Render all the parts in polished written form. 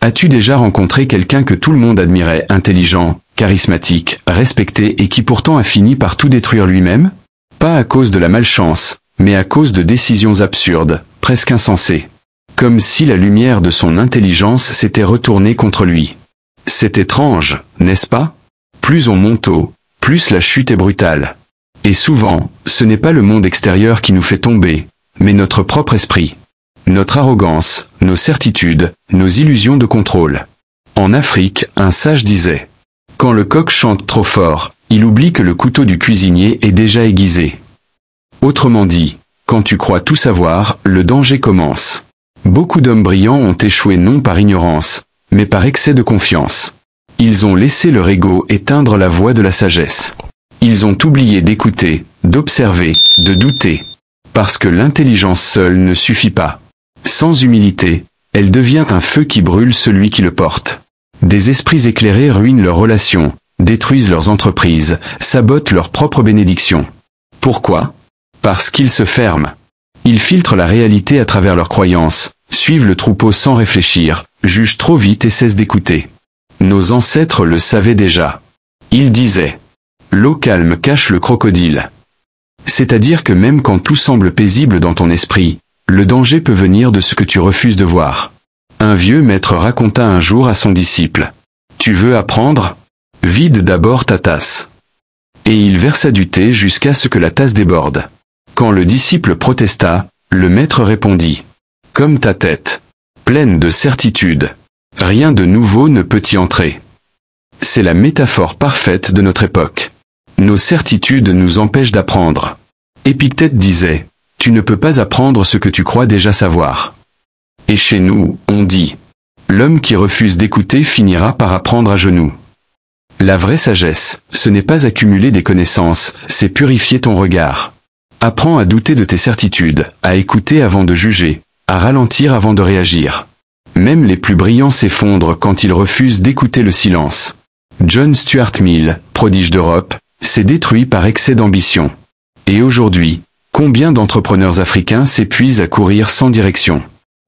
As-tu déjà rencontré quelqu'un que tout le monde admirait, intelligent, charismatique, respecté et qui pourtant a fini par tout détruire lui-même? Pas à cause de la malchance, mais à cause de décisions absurdes, presque insensées. Comme si la lumière de son intelligence s'était retournée contre lui. C'est étrange, n'est-ce pas? Plus on monte haut, plus la chute est brutale. Et souvent, ce n'est pas le monde extérieur qui nous fait tomber, mais notre propre esprit. Notre arrogance, nos certitudes, nos illusions de contrôle. En Afrique, un sage disait « Quand le coq chante trop fort, il oublie que le couteau du cuisinier est déjà aiguisé. » Autrement dit, quand tu crois tout savoir, le danger commence. Beaucoup d'hommes brillants ont échoué non par ignorance, mais par excès de confiance. Ils ont laissé leur ego éteindre la voix de la sagesse. Ils ont oublié d'écouter, d'observer, de douter. Parce que l'intelligence seule ne suffit pas. Sans humilité, elle devient un feu qui brûle celui qui le porte. Des esprits éclairés ruinent leurs relations, détruisent leurs entreprises, sabotent leur propre bénédiction. Pourquoi? Parce qu'ils se ferment. Ils filtrent la réalité à travers leurs croyances, suivent le troupeau sans réfléchir, jugent trop vite et cessent d'écouter. Nos ancêtres le savaient déjà. Ils disaient « L'eau calme cache le crocodile ». C'est-à-dire que même quand tout semble paisible dans ton esprit, le danger peut venir de ce que tu refuses de voir. Un vieux maître raconta un jour à son disciple « Tu veux apprendre? Vide d'abord ta tasse. » Et il versa du thé jusqu'à ce que la tasse déborde. Quand le disciple protesta, le maître répondit « Comme ta tête, pleine de certitude. Rien de nouveau ne peut y entrer. » C'est la métaphore parfaite de notre époque. Nos certitudes nous empêchent d'apprendre. Épictète disait « Tu ne peux pas apprendre ce que tu crois déjà savoir. » Et chez nous, on dit « L'homme qui refuse d'écouter finira par apprendre à genoux. » La vraie sagesse, ce n'est pas accumuler des connaissances, c'est purifier ton regard. Apprends à douter de tes certitudes, à écouter avant de juger, à ralentir avant de réagir. Même les plus brillants s'effondrent quand ils refusent d'écouter le silence. John Stuart Mill, prodige d'Europe, s'est détruit par excès d'ambition. Et aujourd'hui, combien d'entrepreneurs africains s'épuisent à courir sans direction?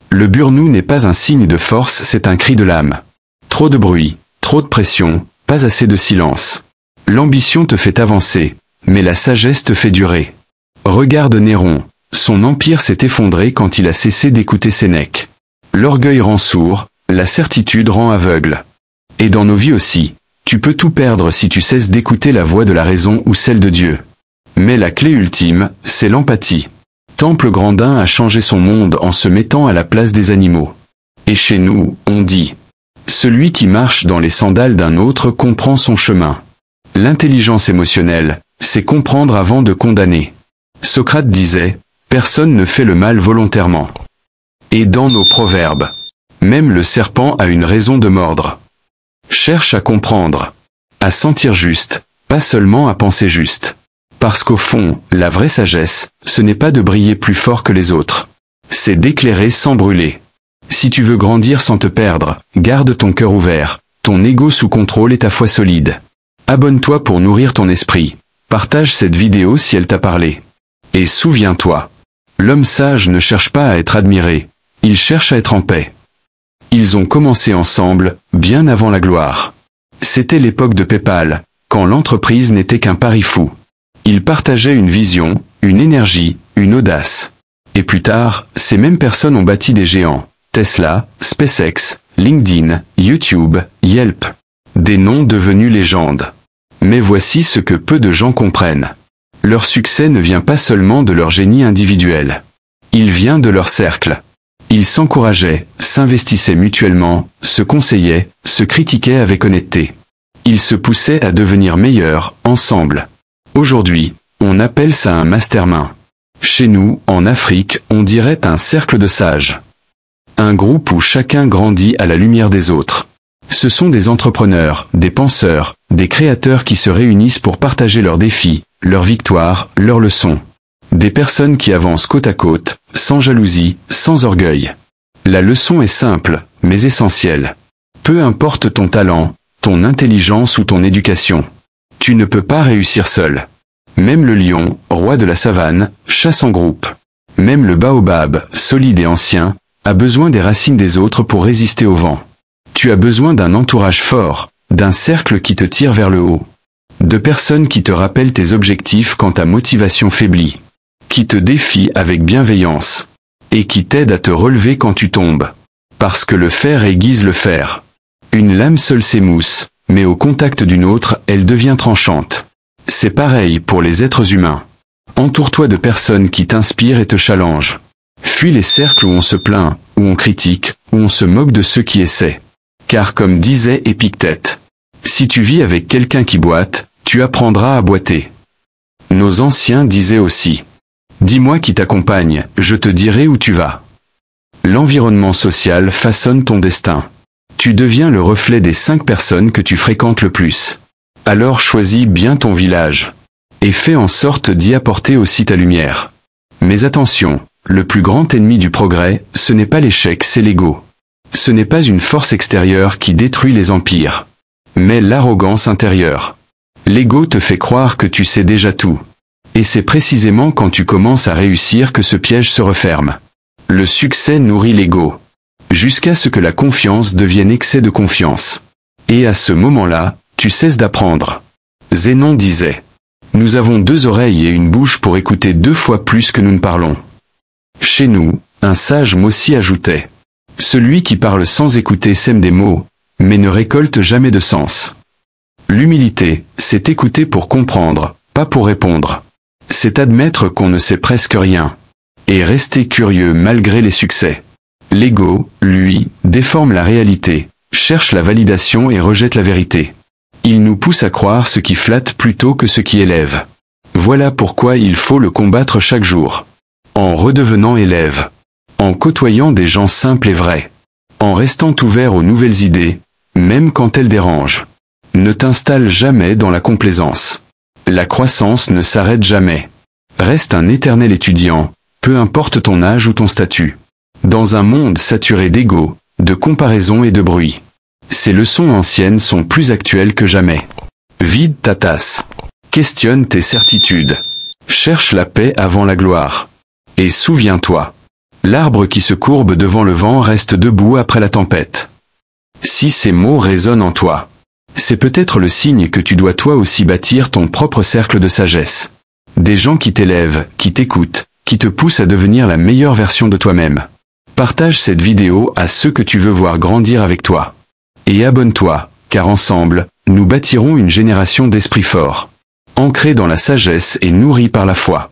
Le burn-out n'est pas un signe de force, c'est un cri de l'âme. Trop de bruit, trop de pression, pas assez de silence. L'ambition te fait avancer, mais la sagesse te fait durer. Regarde Néron, son empire s'est effondré quand il a cessé d'écouter Sénèque. L'orgueil rend sourd, la certitude rend aveugle. Et dans nos vies aussi, tu peux tout perdre si tu cesses d'écouter la voix de la raison ou celle de Dieu. Mais la clé ultime, c'est l'empathie. Temple Grandin a changé son monde en se mettant à la place des animaux. Et chez nous, on dit « Celui qui marche dans les sandales d'un autre comprend son chemin. » L'intelligence émotionnelle, c'est comprendre avant de condamner. Socrate disait « Personne ne fait le mal volontairement. » Et dans nos proverbes, même le serpent a une raison de mordre. Cherche à comprendre, à sentir juste, pas seulement à penser juste. Parce qu'au fond, la vraie sagesse, ce n'est pas de briller plus fort que les autres. C'est d'éclairer sans brûler. Si tu veux grandir sans te perdre, garde ton cœur ouvert, ton ego sous contrôle et ta foi solide. Abonne-toi pour nourrir ton esprit. Partage cette vidéo si elle t'a parlé. Et souviens-toi, l'homme sage ne cherche pas à être admiré, il cherche à être en paix. Ils ont commencé ensemble, bien avant la gloire. C'était l'époque de PayPal, quand l'entreprise n'était qu'un pari fou. Ils partageaient une vision, une énergie, une audace. Et plus tard, ces mêmes personnes ont bâti des géants. Tesla, SpaceX, LinkedIn, YouTube, Yelp. Des noms devenus légendes. Mais voici ce que peu de gens comprennent. Leur succès ne vient pas seulement de leur génie individuel. Il vient de leur cercle. Ils s'encourageaient, s'investissaient mutuellement, se conseillaient, se critiquaient avec honnêteté. Ils se poussaient à devenir meilleurs, ensemble. Aujourd'hui, on appelle ça un mastermind. Chez nous, en Afrique, on dirait un cercle de sages. Un groupe où chacun grandit à la lumière des autres. Ce sont des entrepreneurs, des penseurs, des créateurs qui se réunissent pour partager leurs défis, leurs victoires, leurs leçons. Des personnes qui avancent côte à côte, sans jalousie, sans orgueil. La leçon est simple, mais essentielle. Peu importe ton talent, ton intelligence ou ton éducation. Tu ne peux pas réussir seul. Même le lion, roi de la savane, chasse en groupe. Même le baobab, solide et ancien, a besoin des racines des autres pour résister au vent. Tu as besoin d'un entourage fort, d'un cercle qui te tire vers le haut. De personnes qui te rappellent tes objectifs quand ta motivation faiblit. Qui te défient avec bienveillance. Et qui t'aident à te relever quand tu tombes. Parce que le fer aiguise le fer. Une lame seule s'émousse, mais au contact d'une autre, elle devient tranchante. C'est pareil pour les êtres humains. Entoure-toi de personnes qui t'inspirent et te challengent. Fuis les cercles où on se plaint, où on critique, où on se moque de ceux qui essaient. Car comme disait Épictète, si tu vis avec quelqu'un qui boite, tu apprendras à boiter. Nos anciens disaient aussi, dis-moi qui t'accompagne, je te dirai où tu vas. L'environnement social façonne ton destin. Tu deviens le reflet des 5 personnes que tu fréquentes le plus. Alors choisis bien ton village. Et fais en sorte d'y apporter aussi ta lumière. Mais attention, le plus grand ennemi du progrès, ce n'est pas l'échec, c'est l'ego. Ce n'est pas une force extérieure qui détruit les empires, mais l'arrogance intérieure. L'ego te fait croire que tu sais déjà tout. Et c'est précisément quand tu commences à réussir que ce piège se referme. Le succès nourrit l'ego, jusqu'à ce que la confiance devienne excès de confiance. Et à ce moment-là, tu cesses d'apprendre. Zénon disait, « Nous avons 2 oreilles et une bouche pour écouter 2 fois plus que nous ne parlons. » Chez nous, un sage Mossy ajoutait, « Celui qui parle sans écouter sème des mots, mais ne récolte jamais de sens. » L'humilité, c'est écouter pour comprendre, pas pour répondre. C'est admettre qu'on ne sait presque rien. Et rester curieux malgré les succès. L'ego, lui, déforme la réalité, cherche la validation et rejette la vérité. Il nous pousse à croire ce qui flatte plutôt que ce qui élève. Voilà pourquoi il faut le combattre chaque jour. En redevenant élève. En côtoyant des gens simples et vrais. En restant ouvert aux nouvelles idées, même quand elles dérangent. Ne t'installe jamais dans la complaisance. La croissance ne s'arrête jamais. Reste un éternel étudiant, peu importe ton âge ou ton statut. Dans un monde saturé d'ego, de comparaison et de bruit. Ces leçons anciennes sont plus actuelles que jamais. Vide ta tasse. Questionne tes certitudes. Cherche la paix avant la gloire. Et souviens-toi. L'arbre qui se courbe devant le vent reste debout après la tempête. Si ces mots résonnent en toi, c'est peut-être le signe que tu dois toi aussi bâtir ton propre cercle de sagesse. Des gens qui t'élèvent, qui t'écoutent, qui te poussent à devenir la meilleure version de toi-même. Partage cette vidéo à ceux que tu veux voir grandir avec toi. Et abonne-toi, car ensemble, nous bâtirons une génération d'esprits forts. Ancrés dans la sagesse et nourris par la foi.